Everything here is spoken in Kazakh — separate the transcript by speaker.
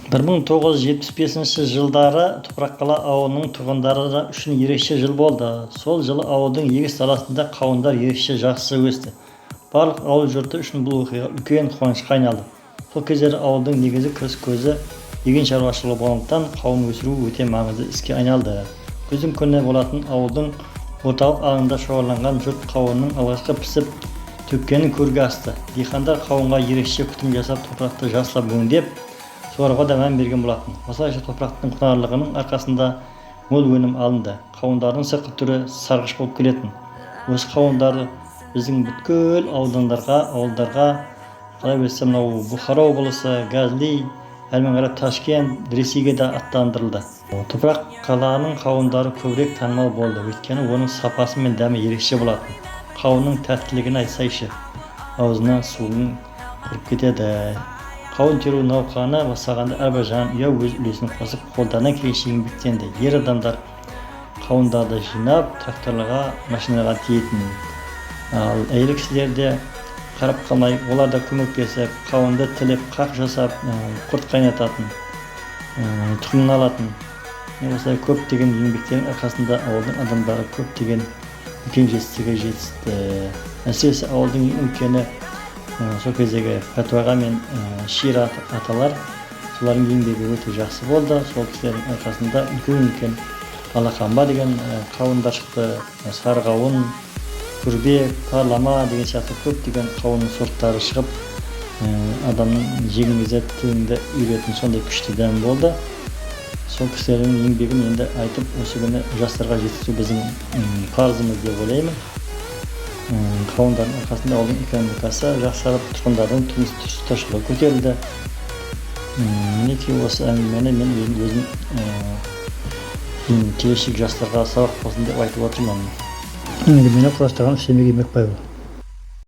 Speaker 1: 1975-жылдары Топраққала ауылының тұрғындары үшін ерекше жыл болды. Сол жылы ауылдың егіс даласында қауындар ерекше жақсы өсті. Барлық ауыл жұрты үшін бұл оқиға үлкен қуанышқа айналды. Сол кездері ауылдың негізі кіріс көзі егін шаруашылығы болғандықтан қауын өсіру өте маңызды іске айналды. Күздің күні болатын ауылдың орталық алаңында шоғырланған жұрт қауынның алғашқы пісіп төккенін көрге асты. Диқандар қауынға ерекше күтім жасап, топырақты жақсылап өңдеп, суаруға да мән берген болатын. Осылайша топырақтың құнарлылығының арқасында мол өнім алынды. Қауындардың сыртқы түрі сарғыш болып келетін. Осы қауындарды біздің бүткіл ауылдарға, қалай берсем, мынау Бұхара облысы, Газли, Әлменғара, Ташкент, Ресейге де аттандырылды. Топраққаланың қауындары көбірек танымал болды, өйткені оның сапасы мен дәмі ерекше болатын. Қауынның тәттілігін айтсайшы, аузынан суың кіріп кетеді. Қауын теру науқаны бастағанда әрбір жанұя өз үлесін қосып, қолдарынан келгенше еңбектенді. Ер адамдар қауындарды жинап, тракторларға, машинаға тиетін. Ал әйел кісілер де қарап қалмай, олар да көмектесіп, қауынды тіліп, қақ жасап, құрт қайнататын, тұқымын алатын. Осылай көптеген еңбектердің арқасында ауылдың адамдары көптеген үлкен жетістікке жетісті. Әсіресе ауылдың үлкені сол кездегі Пәтуаға мен Шир аталар, солардың еңбегі өте жақсы болды. Сол кісілердің арқасында үлкен Алақанба деген қауындар шықты. Сарғауын, Күрбек, Парлама деген сияқты көптеген қауынның сорттары шығып, адамның жеңіңізде тіліңді үйретін сондай күшті дәм болды. Сол кісілердің еңбегін енді айтып, осы күні жастарға жеткізу біздің парызымыз деп ойлаймын. Қауындардың арқасында ауылдың экономикасы жақсарып, тұрғындардың тұрмыс-тіршілігі көтерілді. Мінекей осы әңгімені мен өзім келешек жастарға сабақ болсын деп айтып отырмын.
Speaker 2: Мені құрастырған Семей Емекбайұлы.